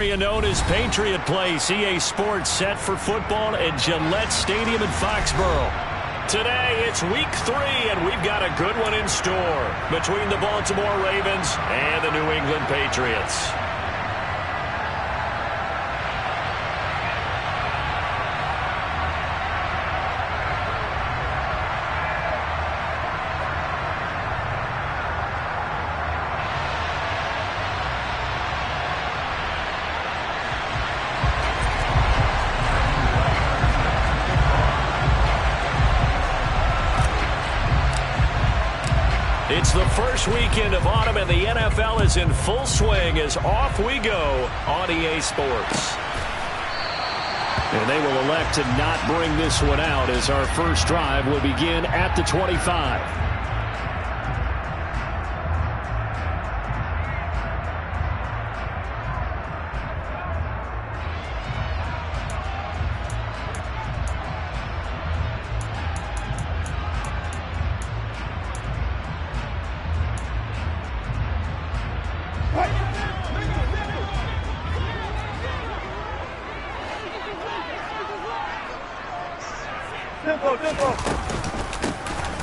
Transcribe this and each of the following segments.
Known as Patriot Place, EA Sports set for football at Gillette Stadium in Foxborough. Today, it's week 3, and we've got a good one in store between the Baltimore Ravens and the New England Patriots. It's the first weekend of autumn, and the NFL is in full swing as off we go on EA Sports. And they will elect to not bring this one out as our first drive will begin at the 25.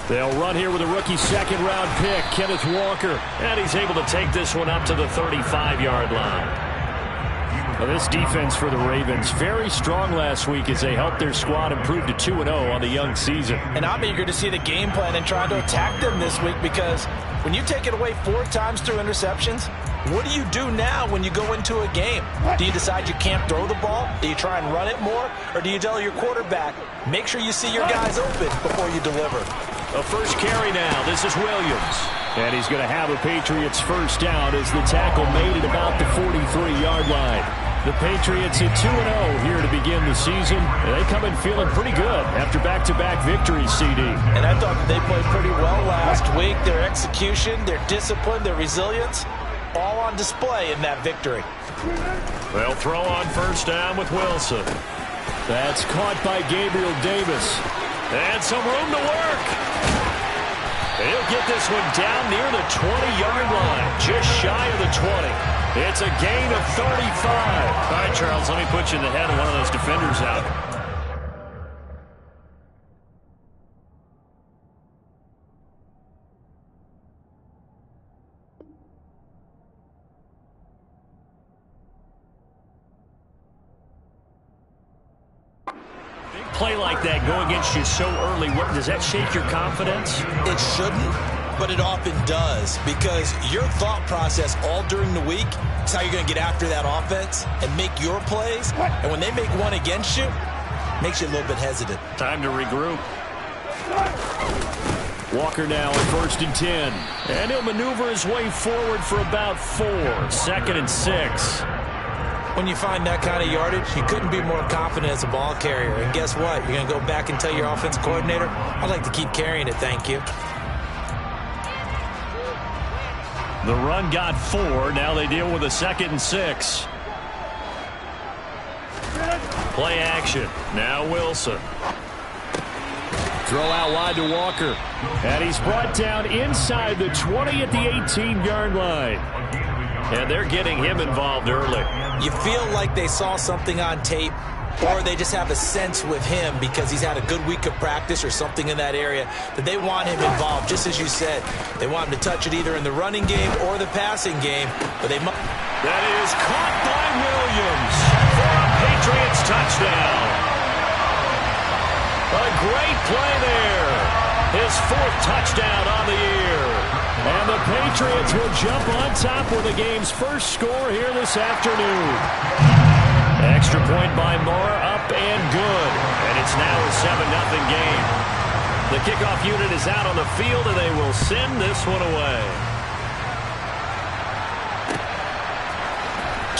They'll run here with a rookie second-round pick, Kenneth Walker. And he's able to take this one up to the 35-yard line. Well, this defense for the Ravens, very strong last week as they helped their squad improve to 2-0 on the young season. And I'm eager to see the game plan and try to attack them this week, because when you take it away 4 times through interceptions, what do you do now when you go into a game? Do you decide you can't throw the ball? Do you try and run it more? Or do you tell your quarterback, make sure you see your guys open before you deliver? A first carry now. This is Williams. And he's going to have a Patriots first down as the tackle made at about the 43-yard line. The Patriots at 2-0 here to begin the season. They come in feeling pretty good after back-to-back victories, CD. And I thought they played pretty well last week. Their execution, their discipline, their resilience, all on display in that victory. They'll throw on first down with Wilson. That's caught by Gabriel Davis. And some room to work. He'll get this one down near the 20-yard line, just shy of the 20. It's a gain of 35. All right, Charles, let me put you in the head of one of those defenders out. Play like that go against you so early, does that shake your confidence? It shouldn't, but it often does, because your thought process all during the week is how you're going to get after that offense and make your plays. And when they make one against you, it makes you a little bit hesitant. Time to regroup. Walker now at 1st and 10. And he'll maneuver his way forward for about 4. 2nd and 6. When you find that kind of yardage, you couldn't be more confident as a ball carrier. And guess what? You're going to go back and tell your offensive coordinator, I'd like to keep carrying it, thank you. The run got 4. Now they deal with a 2nd and 6. Play action. Now Wilson. Throw out wide to Walker. And he's brought down inside the 20 at the 18-yard line. And they're getting him involved early. You feel like they saw something on tape, or they just have a sense with him because he's had a good week of practice or something in that area that they want him involved, just as you said. They want him to touch it either in the running game or the passing game. But they That is caught by Williams for a Patriots touchdown. A great play there. His 4th touchdown on the year. And the Patriots will jump on top with the game's first score here this afternoon. Extra point by Moore, up and good. And it's now a 7-0 game. The kickoff unit is out on the field, and they will send this one away.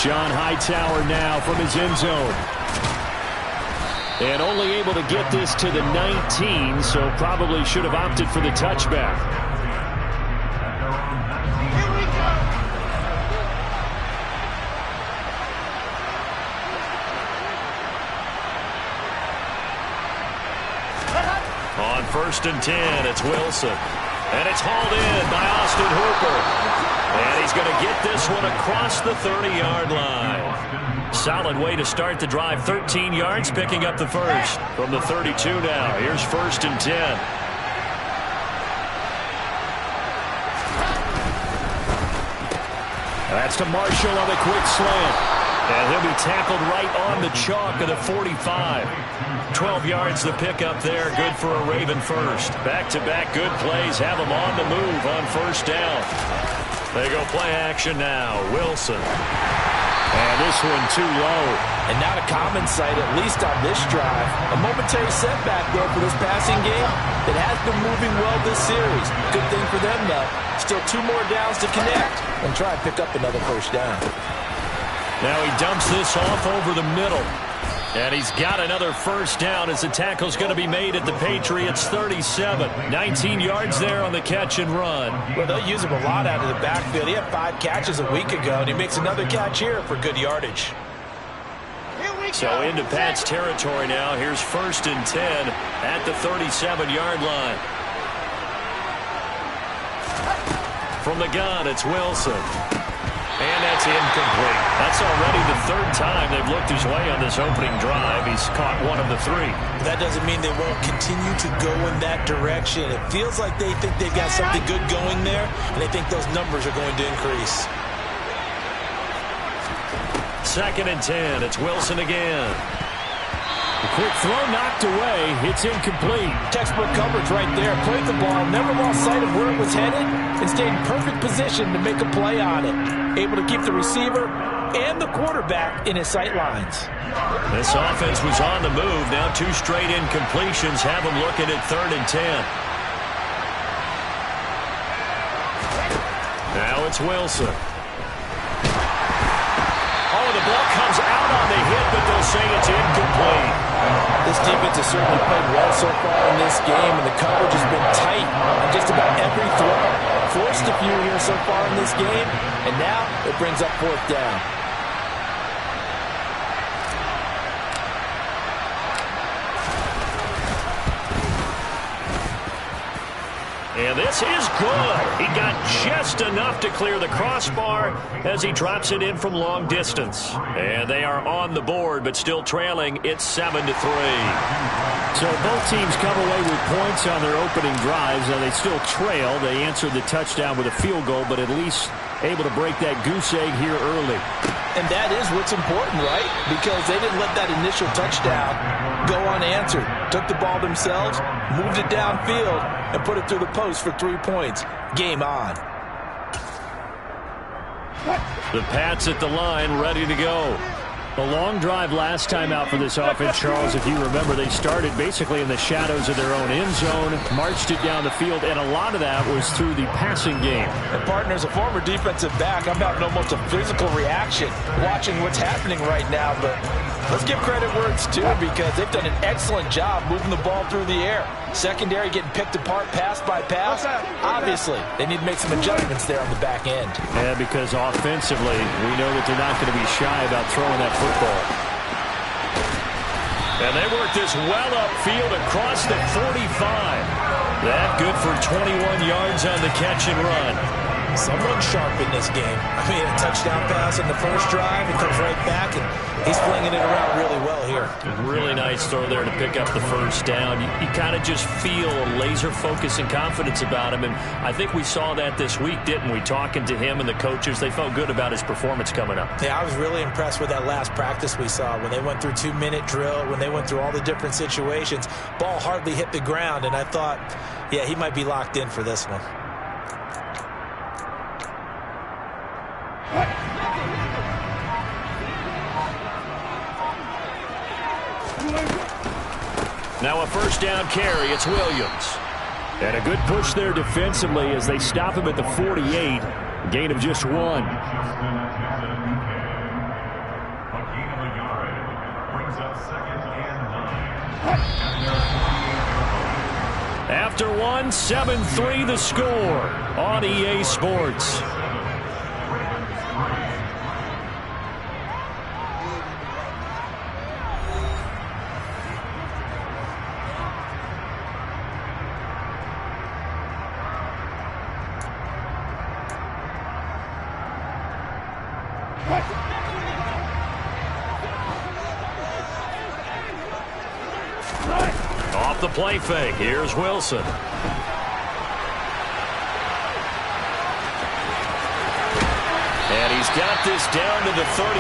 John Hightower now from his end zone. And only able to get this to the 19, so probably should have opted for the touchback. On 1st and 10, it's Wilson. And it's hauled in by Austin Hooper. And he's going to get this one across the 30-yard line. solid way to start the drive. 13 yards, picking up the first from the 32 now. Here's 1st and 10. That's to Marshall on the quick slant. And he'll be tackled right on the chalk of the 45. 12 yards the pickup there. Good for a Raven first. Back-to-back good plays have them on the move on 1st down. They go play action now. Wilson. And this one too low. And not a common sight, at least on this drive. A momentary setback there for this passing game. It has been moving well this series. Good thing for them, though. Still 2 more downs to connect and try and pick up another 1st down. Now he dumps this off over the middle. And he's got another 1st down as the tackle's going to be made at the Patriots 37. 19 yards there on the catch and run. Well, they'll use him a lot out of the backfield. He had 5 catches a week ago, and he makes another catch here for good yardage. So into Pat's territory now. Here's 1st and 10 at the 37-yard line. From the gun, it's Wilson. And that's incomplete. That's already the 3rd time they've looked his way on this opening drive. He's caught 1 of the 3. That doesn't mean they won't continue to go in that direction. It feels like they think they've got something good going there, and they think those numbers are going to increase. 2nd and 10. It's Wilson again. The quick throw knocked away. It's incomplete. Textbook coverage right there. Played the ball, never lost sight of where it was headed, and stayed in perfect position to make a play on it. Able to keep the receiver and the quarterback in his sight lines. This offense was on the move. Now 2 straight incompletions have them looking at 3rd and 10. Now it's Wilson. Oh, the ball comes out on the hit, but they'll say it's incomplete. This defense has certainly played well so far in this game, and the coverage has been tight on just about every throw. Forced a few here so far in this game, and now it brings up 4th down. And this is good. He got just enough to clear the crossbar as he drops it in from long distance. And they are on the board, but still trailing. It's 7-3. So both teams come away with points on their opening drives. Now they still trail. They answered the touchdown with a field goal, but at least able to break that goose egg here early. And that is what's important, right? Because they didn't let that initial touchdown go unanswered. Took the ball themselves, moved it downfield, and put it through the post for 3 points. Game on. The Pats at the line, ready to go. A long drive last time out for this offense, Charles. If you remember, they started basically in the shadows of their own end zone, marched it down the field, and a lot of that was through the passing game. And partner, as a former defensive back, I'm having almost a physical reaction watching what's happening right now. But let's give credit where it's due, because they've done an excellent job moving the ball through the air. Secondary getting picked apart pass by pass. Obviously, they need to make some adjustments there on the back end. Yeah, because offensively, we know that they're not going to be shy about throwing that football. And they work this well upfield across the 45. That good for 21 yards on the catch and run. Someone sharp in this game. I mean, a touchdown pass in the first drive. It comes right back, and he's flinging it around really well here. Really nice throw there to pick up the 1st down. You kind of just feel a laser focus and confidence about him, and I think we saw that this week, didn't we? Talking to him and the coaches, they felt good about his performance coming up. Yeah, I was really impressed with that last practice we saw when they went through 2-minute drill, when they went through all the different situations. Ball hardly hit the ground, and I thought, yeah, he might be locked in for this one. Now a 1st down carry. It's Williams. And a good push there defensively as they stop him at the 48. Gain of just 1. After 1, 7-3 the score on EA Sports. off the play fake. Here's Wilson. And he's got this down to the 35.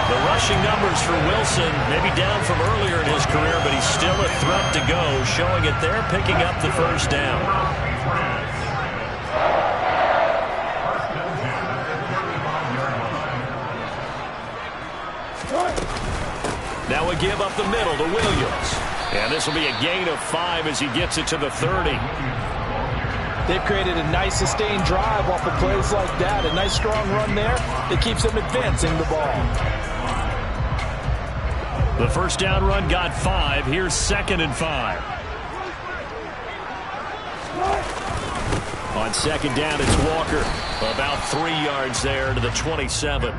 The rushing numbers for Wilson, maybe down from earlier in his career, but he's still a threat to go, showing it there, picking up the first down. Now we give up the middle to Williams. And this will be a gain of 5 as he gets it to the 30. They've created a nice sustained drive off of plays like that. A nice strong run there that keeps them advancing the ball. The first down run got 5. Here's 2nd and 5. On 2nd down, it's Walker. About 3 yards there to the 27.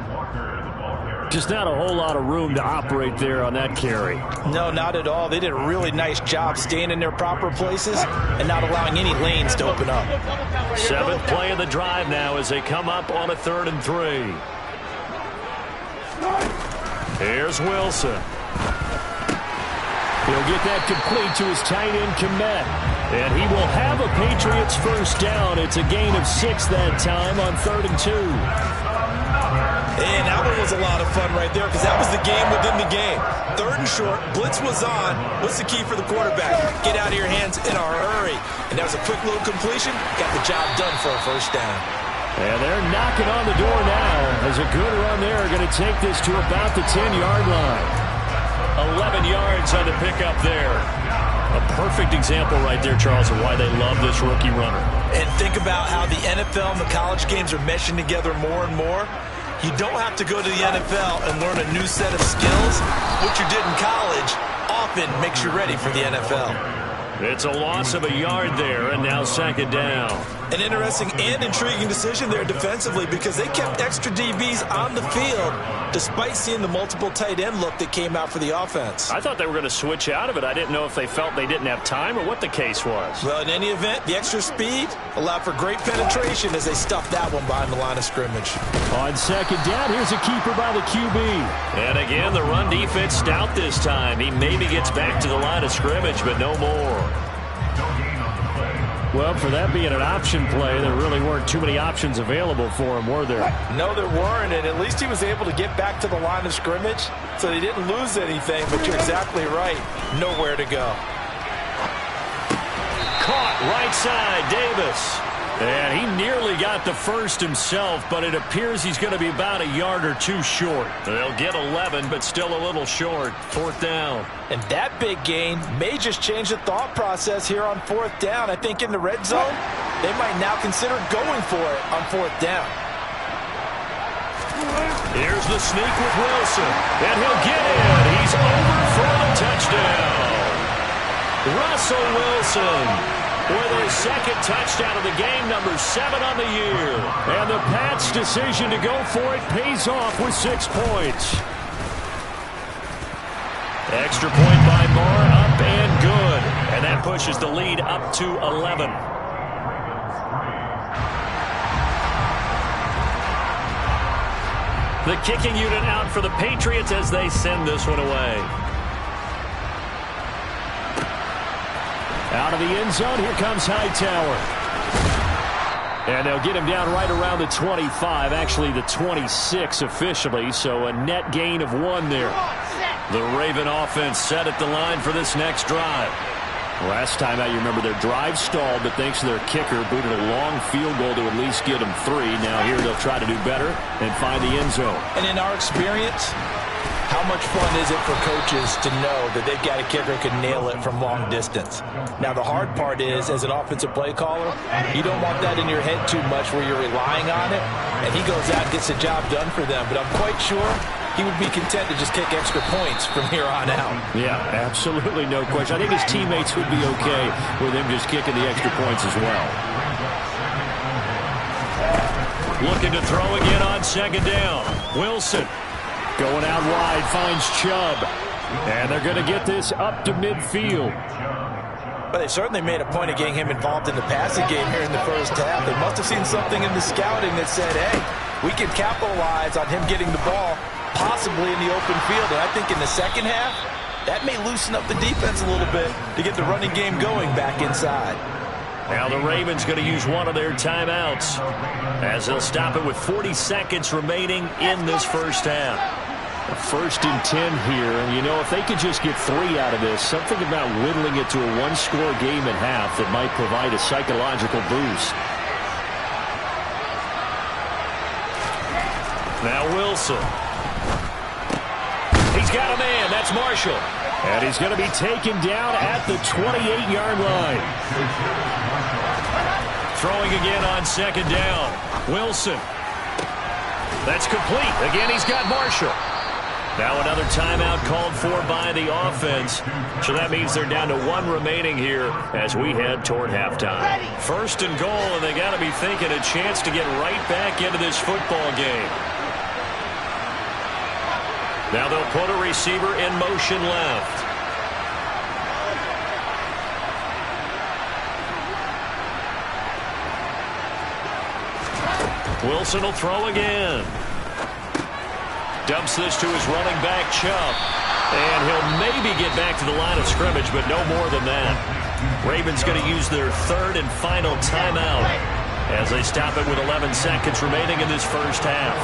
Just not a whole lot of room to operate there on that carry. No, not at all. They did a really nice job staying in their proper places and not allowing any lanes to open up. 7th play of the drive now as they come up on a 3rd and 3. Here's Wilson. He'll get that complete to his tight end, Kmet. And he will have a Patriots first down. It's a gain of 6 that time on 3rd and 2. And that one was a lot of fun right there because that was the game within the game. 3rd and short, blitz was on. What's the key for the quarterback? Get out of your hands in a hurry. And that was a quick little completion. Got the job done for a first down. And they're knocking on the door now as a good run there are going to take this to about the 10-yard line. 11 yards on the pickup there. A perfect example right there, Charles, of why they love this rookie runner. And think about how the NFL and the college games are meshing together more and more. You don't have to go to the NFL and learn a new set of skills. What you did in college often makes you ready for the NFL. It's a loss of a yard there, and now 2nd down. An interesting and intriguing decision there defensively because they kept extra DBs on the field despite seeing the multiple tight end look that came out for the offense. I thought they were going to switch out of it. I didn't know if they felt they didn't have time or what the case was. Well, in any event, the extra speed allowed for great penetration as they stuffed that one behind the line of scrimmage. On 2nd down, here's a keeper by the QB. And again, the run defense stout this time. He maybe gets back to the line of scrimmage, but no more. Well, for that being an option play, there really weren't too many options available for him, were there? No, there weren't, and at least he was able to get back to the line of scrimmage, so they didn't lose anything, but you're exactly right. Nowhere to go. Caught right side, Davis. And he nearly got the first himself, but it appears he's going to be about a yard or 2 short. They'll get 11, but still a little short. 4th down. And that big gain may just change the thought process here on 4th down. I think in the red zone, they might now consider going for it on 4th down. Here's the sneak with Wilson. And he'll get in. He's over for the touchdown. Russell Wilson with his 2nd touchdown of the game, number 7 on the year. And the Pats' decision to go for it pays off with 6 points. Extra point by Moore, up and good. And that pushes the lead up to 11. The kicking unit out for the Patriots as they send this one away. Out of the end zone, here comes Hightower. And they'll get him down right around the 25, actually the 26 officially, so a net gain of 1 there. The Raven offense set at the line for this next drive. Last time out, you remember their drive stalled, but thanks to their kicker, booted a long field goal to at least get them 3. Now here they'll try to do better and find the end zone. And in our experience, how much fun is it for coaches to know that they've got a kicker who can nail it from long distance? Now, the hard part is, as an offensive play caller, you don't want that in your head too much where you're relying on it, and he goes out and gets the job done for them. But I'm quite sure he would be content to just kick extra points from here on out. Yeah, absolutely no question. I think his teammates would be okay with him just kicking the extra points as well. Looking to throw again on 2nd down. Wilson going out wide, finds Chubb. And they're going to get this up to midfield. But they certainly made a point of getting him involved in the passing game here in the first half. They must have seen something in the scouting that said, hey, we can capitalize on him getting the ball possibly in the open field. And I think in the second half, That may loosen up the defense a little bit to get the running game going back inside. Now the Ravens going to use one of their timeouts as they'll stop it with 40 seconds remaining in this first half. A 1st and 10 here, and you know, if they could just get 3 out of this, something about whittling it to a one-score game at half that might provide a psychological boost. Now Wilson. He's got a man. That's Marshall. And he's going to be taken down at the 28-yard line. Throwing again on 2nd down. Wilson. That's complete. Again, he's got Marshall. Now another timeout called for by the offense. So that means they're down to 1 remaining here as we head toward halftime. 1st and goal, and they got to be thinking a chance to get right back into this football game. Now they'll put a receiver in motion left. Wilson will throw again. Dumps this to his running back, Chubb. And he'll maybe get back to the line of scrimmage, but no more than that. Ravens going to use their 3rd and final timeout as they stop it with 11 seconds remaining in this first half.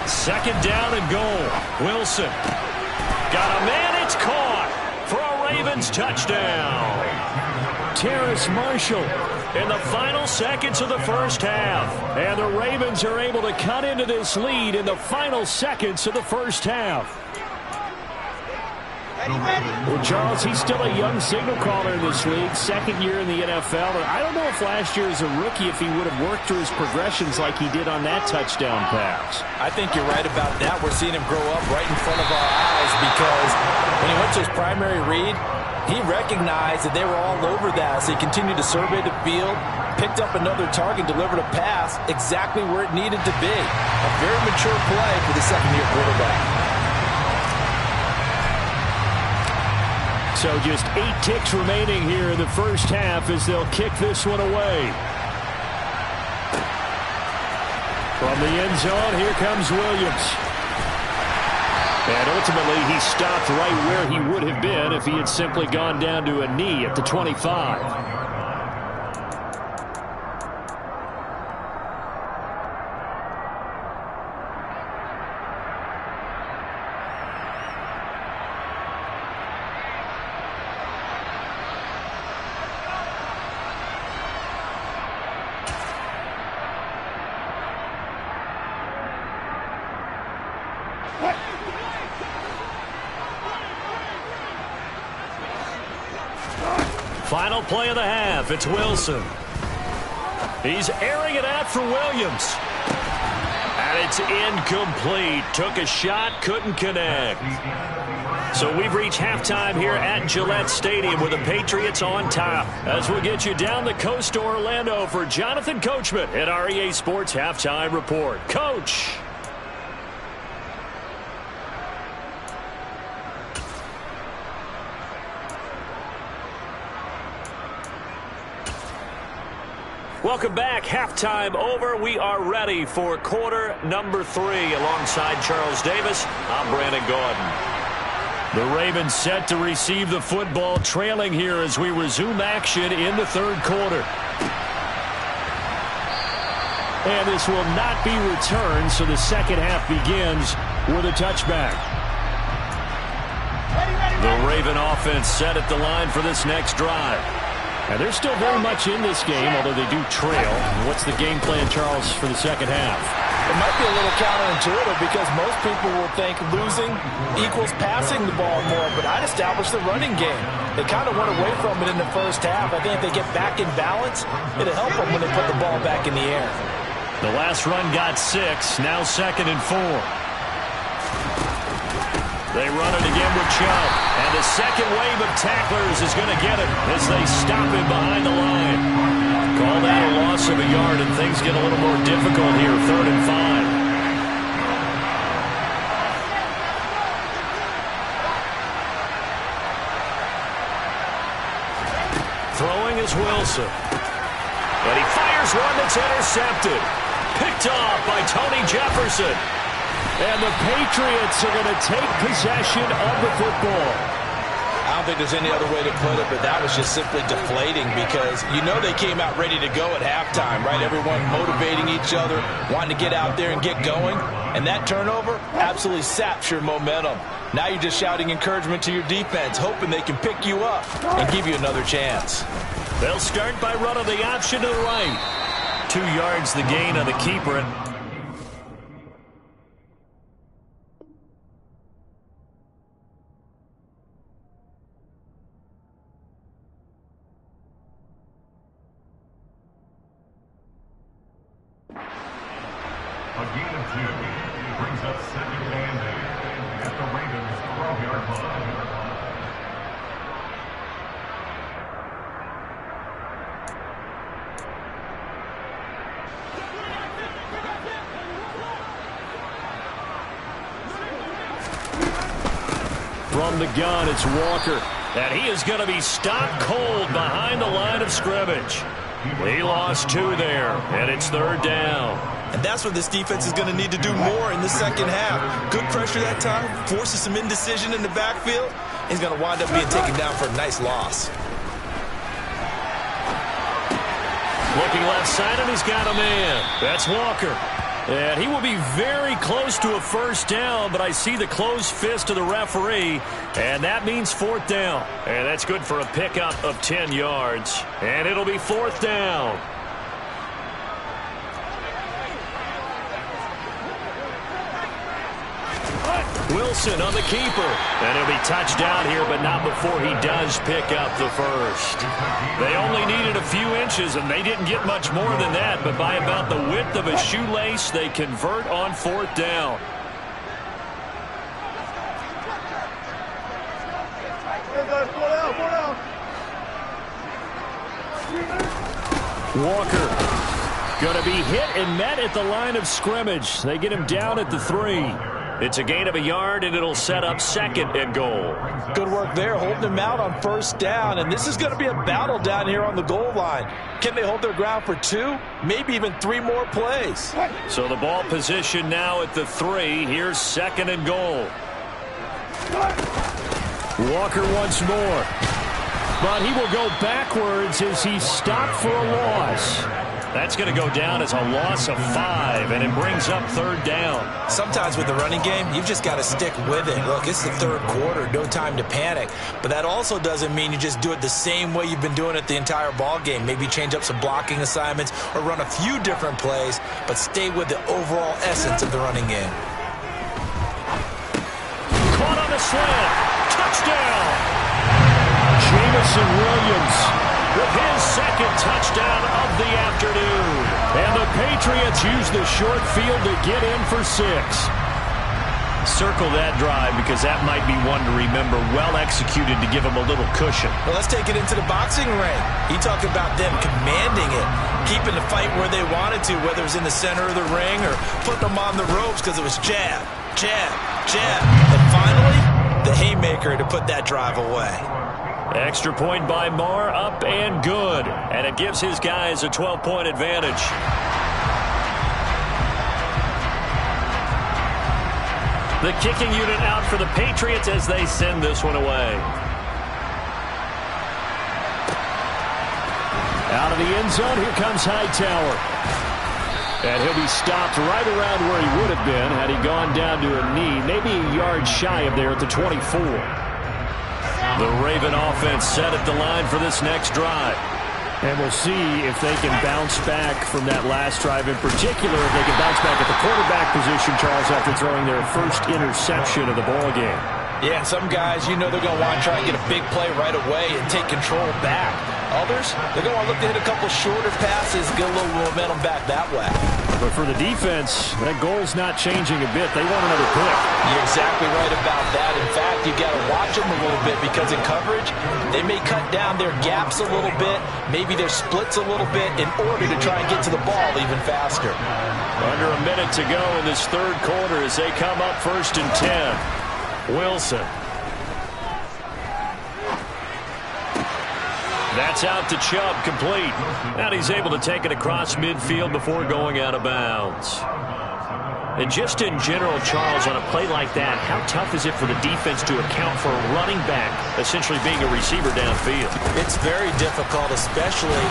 Second down and goal. Wilson. Got a man. It's caught for a Ravens touchdown. Terrace Marshall in the final seconds of the first half. And the Ravens are able to cut into this lead in the final seconds of the first half. Well, Charles, he's still a young signal caller in this league, 2nd year in the NFL. And I don't know if last year as a rookie if he would have worked through his progressions like he did on that touchdown pass. I think you're right about that. We're seeing him grow up right in front of our eyes because when he went to his primary read, he recognized that they were all over that. So he continued to survey the field, picked up another target, delivered a pass exactly where it needed to be. A very mature play for the 2nd-year quarterback. So just 8 ticks remaining here in the first half as they'll kick this one away. From the end zone, here comes Williams. And ultimately, he stopped right where he would have been if he had simply gone down to a knee at the 25. Final play of the half. It's Wilson. He's airing it out for Williams. And it's incomplete. Took a shot, couldn't connect. So we've reached halftime here at Gillette Stadium with the Patriots on top. As we'll get you down the coast to Orlando for Jonathan Coachman at our EA Sports Halftime Report. Coach. Welcome back. Halftime over. We are ready for quarter number 3. Alongside Charles Davis, I'm Brandon Gaudin. The Ravens set to receive the football, trailing here as we resume action in the 3rd quarter. And this will not be returned, so the second half begins with a touchback. The Raven offense set at the line for this next drive. And they're still very much in this game, although they do trail. What's the game plan, Charles, for the second half? It might be a little counterintuitive because most people will think losing equals passing the ball more, but I'd establish the running game. They kind of went away from it in the first half. I think if they get back in balance, it'll help them when they put the ball back in the air. The last run got 6, now 2nd and 4. They run it again with Chubb. And the second wave of tacklers is going to get him as they stop him behind the line. Call that a loss of a yard, and things get a little more difficult here, 3rd and 5. Throwing is Wilson. And he fires one that's intercepted. Picked off by Tony Jefferson. And the Patriots are going to take possession of the football. I don't think there's any other way to put it, but that was just simply deflating because you know they came out ready to go at halftime, right? Everyone motivating each other, wanting to get out there and get going. And that turnover absolutely saps your momentum. Now you're just shouting encouragement to your defense, hoping they can pick you up and give you another chance. They'll start by running the option to the right. 2 yards the gain on the keeper. A gain of 2 brings up 2nd and 8 at the Ravens' 12-yard line. From the gun, it's Walker. And he is going to be stopped cold behind the line of scrimmage. He lost 2 there, and it's 3rd down. And that's what this defense is going to need to do more in the second half. Good pressure that time, forces some indecision in the backfield. He's going to wind up being taken down for a nice loss. Looking left side, and he's got a man. That's Walker. And he will be very close to a 1st down, but I see the closed fist of the referee, and that means 4th down. And that's good for a pickup of 10 yards. And it'll be 4th down. Wilson on the keeper. And he'll be touched down here, but not before he does pick up the 1st. They only needed a few inches, and they didn't get much more than that, but by about the width of a shoelace, they convert on 4th down. Walker going to be hit and met at the line of scrimmage. They get him down at the 3. It's a gain of a yard, and it'll set up 2nd and goal. Good work there, holding him out on 1st down, and this is going to be a battle down here on the goal line. Can they hold their ground for 2, maybe even 3 more plays? So the ball position now at the 3. Here's 2nd and goal. Walker once more. But he will go backwards as he's stopped for a loss. That's going to go down as a loss of 5, and it brings up 3rd down. Sometimes with the running game, you've just got to stick with it. Look, it's the 3rd quarter, no time to panic. But that also doesn't mean you just do it the same way you've been doing it the entire ball game. Maybe change up some blocking assignments or run a few different plays, but stay with the overall essence of the running game. Caught on the slant. Touchdown. Jameson Williams with his 2nd touchdown of the afternoon. And the Patriots use the short field to get in for 6. Circle that drive because that might be one to remember. Well executed to give them a little cushion. Well, let's take it into the boxing ring. He talked about them commanding it, keeping the fight where they wanted to, whether it was in the center of the ring or putting them on the ropes because it was jab, jab, jab. And finally, the haymaker to put that drive away. Extra point by Marr, up and good. And it gives his guys a 12-point advantage. The kicking unit out for the Patriots as they send this one away. Out of the end zone, here comes Hightower. And he'll be stopped right around where he would have been had he gone down to a knee, maybe a yard shy of there at the 24. The Raven offense set at the line for this next drive. And we'll see if they can bounce back from that last drive, in particular if they can bounce back at the quarterback position, Charles, after throwing their first interception of the ball game. Yeah, and some guys, you know they're going to want to try and get a big play right away and take control back. Others, they're going to want to look to hit a couple shorter passes and get a little momentum back that way. But for the defense, that goal's not changing a bit. They want another pick. You're exactly right about that. In fact, you've got to watch them a little bit because in coverage, they may cut down their gaps a little bit, maybe their splits a little bit in order to try and get to the ball even faster. Under a minute to go in this 3rd quarter as they come up 1st and 10. Wilson. That's out to Chubb, complete. And he's able to take it across midfield before going out of bounds. And just in general, Charles, on a play like that, how tough is it for the defense to account for a running back essentially being a receiver downfield? It's very difficult, especially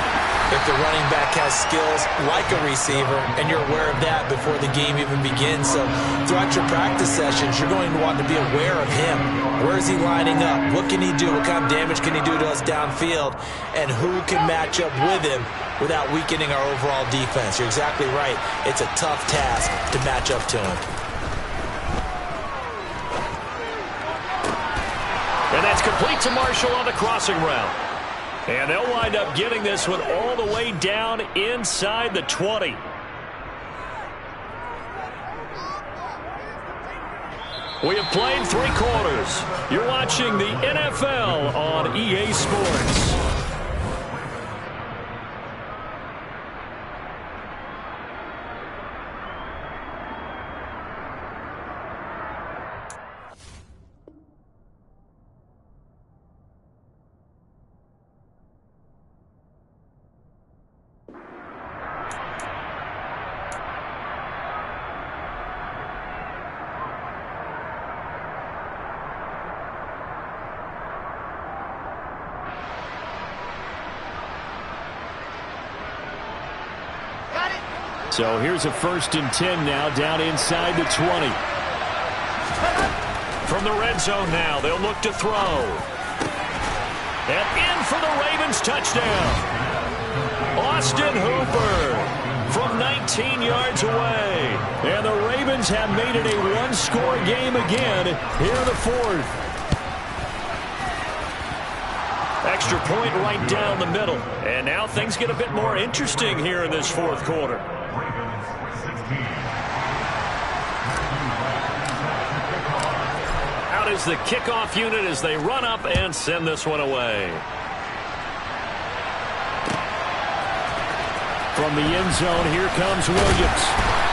if the running back has skills like a receiver, and you're aware of that before the game even begins. So throughout your practice sessions, you're going to want to be aware of him. Where is he lining up? What can he do? What kind of damage can he do to us downfield? And who can match up with him without weakening our overall defense? You're exactly right. It's a tough task to match up to him. And that's complete to Marshall on the crossing route. And they'll wind up getting this one all the way down inside the 20. We have played 3 quarters. You're watching the NFL on EA Sports. So here's a 1st and 10 now, down inside the 20. From the red zone now, they'll look to throw. And in for the Ravens touchdown. Austin Hooper from 19 yards away. And the Ravens have made it a 1-score game again here in the 4th. Extra point right down the middle. And now things get a bit more interesting here in this 4th quarter. Out is the kickoff unit as they run up and send this one away. From the end zone, here comes Williams.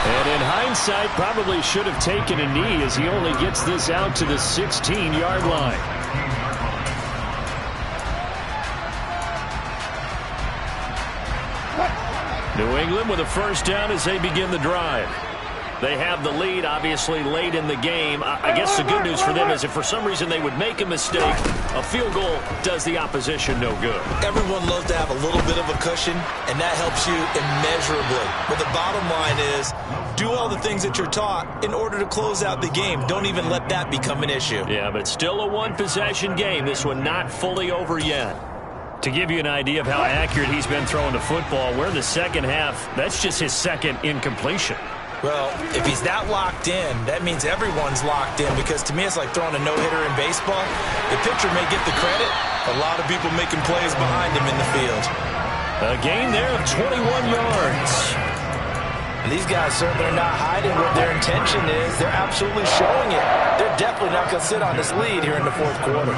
And in hindsight, probably should have taken a knee as he only gets this out to the 16-yard line. New England with a 1st down as they begin the drive. They have the lead, obviously, late in the game. I guess the good news for them is if for some reason they would make a mistake, a field goal does the opposition no good. Everyone loves to have a little bit of a cushion, and that helps you immeasurably. But the bottom line is, do all the things that you're taught in order to close out the game. Don't even let that become an issue. Yeah, but still a 1-possession game. This one not fully over yet. To give you an idea of how accurate he's been throwing the football, we're in the 2nd half. That's just his 2nd incompletion. Well, if he's that locked in, that means everyone's locked in, because to me it's like throwing a no-hitter in baseball. The pitcher may get the credit, a lot of people making plays behind him in the field. A gain there of 21 yards. And these guys certainly are not hiding what their intention is. They're absolutely showing it. They're definitely not going to sit on this lead here in the 4th quarter.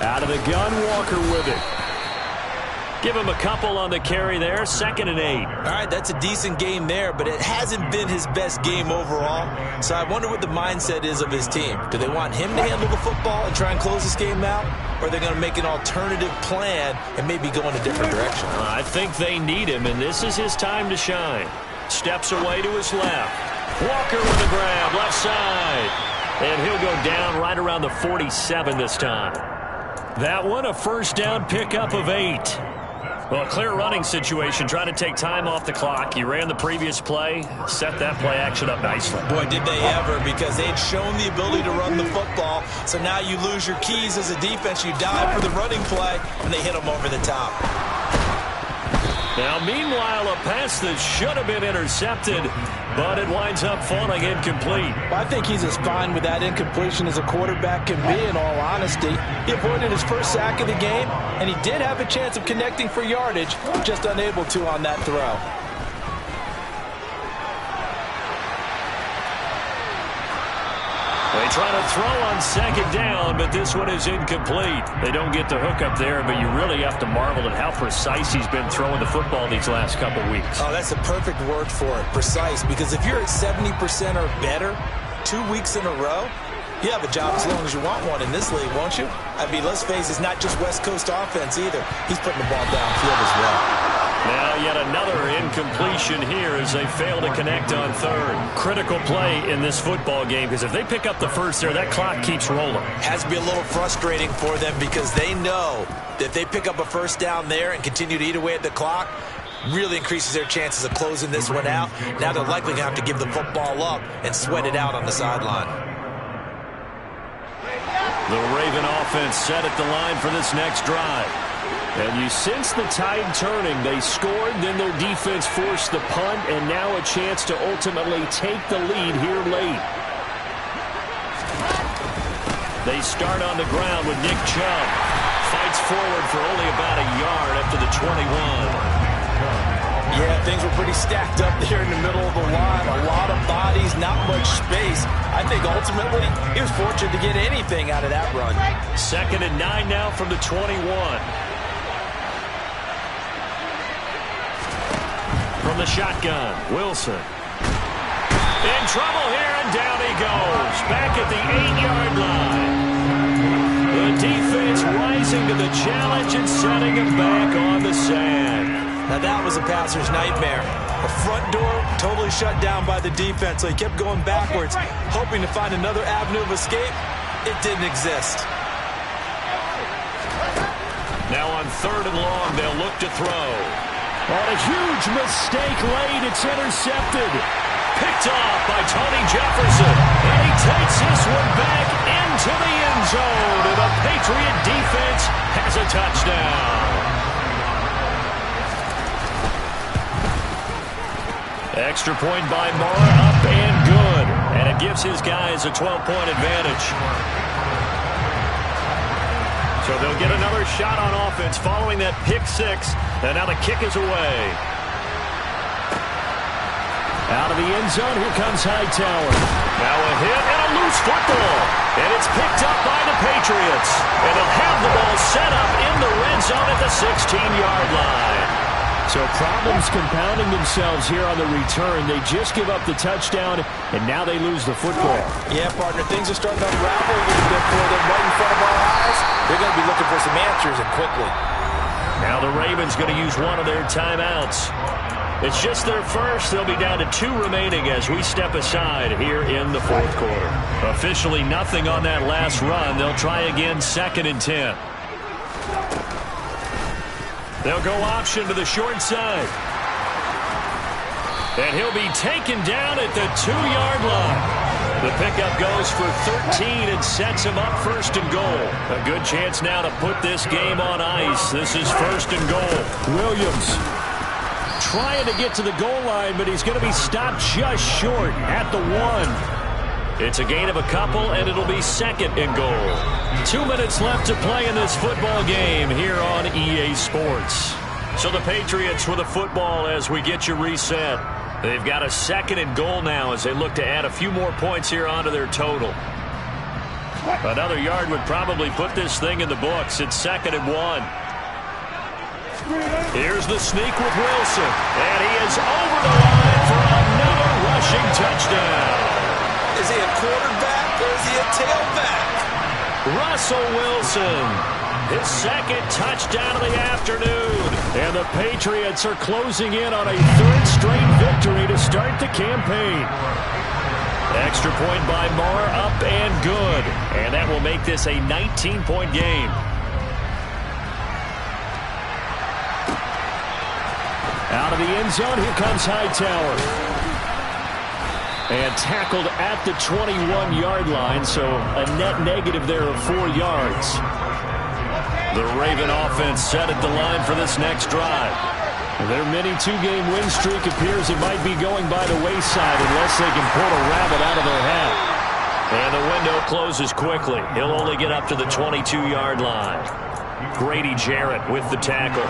Out of the gun, Walker with it. Give him a couple on the carry there, 2nd and 8. All right, that's a decent game there, but it hasn't been his best game overall. So I wonder what the mindset is of his team. Do they want him to handle the football and try and close this game out? Or are they going to make an alternative plan and maybe go in a different direction? I think they need him, and this is his time to shine. Steps away to his left. Walker with a grab, left side. And he'll go down right around the 47 this time. That one, a 1st down pickup of 8. Well, a clear running situation, trying to take time off the clock. He ran the previous play, set that play action up nicely. Boy, did they ever, because they'd shown the ability to run the football. So now you lose your keys as a defense. You dive for the running play, and they hit them over the top. Now, meanwhile, a pass that should have been intercepted, but it winds up falling incomplete. Well, I think he's as fine with that incompletion as a quarterback can be, in all honesty. He avoided his 1st sack of the game, and he did have a chance of connecting for yardage, just unable to on that throw. They try to throw on 2nd down, but this one is incomplete. They don't get the hook up there, but you really have to marvel at how precise he's been throwing the football these last couple weeks. Oh, that's the perfect word for it, precise, because if you're at 70% or better 2 weeks in a row, You have a job as long as you want one in this league, won't you? I mean, let's face it, it's not just West Coast offense either. He's putting the ball downfield as well. Now yet another incompletion here as they fail to connect on third. Critical play in this football game because if they pick up the first there, that clock keeps rolling. Has to be a little frustrating for them because they know that if they pick up a first down there and continue to eat away at the clock, really increases their chances of closing this one out. Now they're likely going to have to give the football up and sweat it out on the sideline. The Raven offense set at the line for this next drive. And you sense the tide turning. They scored, then their defense forced the punt, and now a chance to ultimately take the lead here late. They start on the ground with Nick Chubb. Fights forward for only about a yard up to the 21. Yeah, things were pretty stacked up there in the middle of the line. A lot of bodies, not much space. I think ultimately he was fortunate to get anything out of that run. 2nd and 9 now from the 21. From the shotgun, Wilson. In trouble here, and down he goes. Back at the 8-yard line. The defense rising to the challenge and setting him back on the sand. Now that was a passer's nightmare. The front door totally shut down by the defense, so he kept going backwards, hoping to find another avenue of escape. It didn't exist. Now on 3rd and long, they'll look to throw. On a huge mistake late, it's intercepted. Picked off by Tony Jefferson. And he takes this one back into the end zone. And the Patriot defense has a touchdown. Extra point by Moore, up and good. And it gives his guys a 12-point advantage. So they'll get another shot on offense following that pick six. And now the kick is away. Out of the end zone, here comes Hightower. Now a hit and a loose football. And it's picked up by the Patriots. And they'll have the ball set up in the red zone at the 16-yard line. So problems compounding themselves here on the return. They just give up the touchdown, and now they lose the football. Yeah, partner, things are starting to unravel a little bit for them right in front of our eyes. They're going to be looking for some answers, and quickly. Now the Ravens going to use one of their timeouts. It's just their first. They'll be down to 2 remaining as we step aside here in the 4th quarter. Officially nothing on that last run. They'll try again 2nd and 10. They'll go option to the short side. And he'll be taken down at the 2-yard line. The pickup goes for 13 and sets him up 1st and goal. A good chance now to put this game on ice. This is 1st and goal. Williams trying to get to the goal line, but he's going to be stopped just short at the 1. It's a gain of a couple, and it'll be 2nd and goal. 2 minutes left to play in this football game here on EA Sports. So the Patriots with a football as we get you reset. They've got a 2nd and goal now as they look to add a few more points here onto their total. Another yard would probably put this thing in the books. It's 2nd and 1. Here's the sneak with Wilson. And he is over the line for another rushing touchdown. Is he a quarterback or is he a tailback? Russell Wilson, his 2nd touchdown of the afternoon. And the Patriots are closing in on a 3rd straight victory to start the campaign. Extra point by Moore, up and good. And that will make this a 19-point game. Out of the end zone, here comes Hightower. And tackled at the 21-yard line, so a net negative there of 4 yards. The Raven offense set at the line for this next drive. Their mini 2-game win streak appears it might be going by the wayside unless they can pull a rabbit out of their hat. And the window closes quickly. He'll only get up to the 22-yard line. Grady Jarrett with the tackle.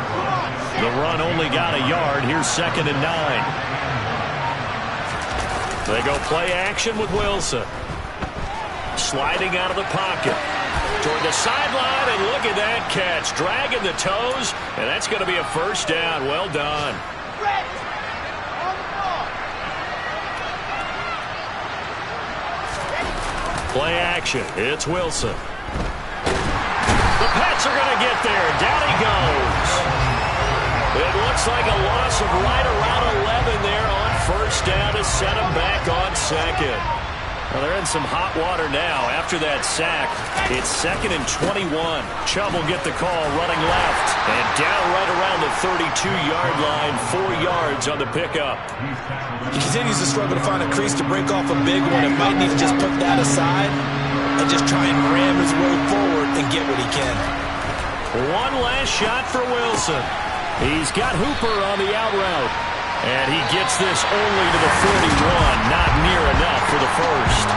The run only got a yard. Here's 2nd and 9. They go play action with Wilson. Sliding out of the pocket. Toward the sideline, and look at that catch. Dragging the toes, and that's going to be a 1st down. Well done. Play action. It's Wilson. The Pets are going to get there. Down he goes. It looks like a loss of right around 11 there on first down to set him back on second. Well, they're in some hot water now. After that sack, it's 2nd and 21. Chubb will get the call running left. And down right around the 32-yard line, 4 yards on the pickup. He continues to struggle to find a crease to break off a big one. It might need to just put that aside and just try and ram his way forward and get what he can. One last shot for Wilson. He's got Hooper on the out route. And he gets this only to the 41. Not near enough for the first.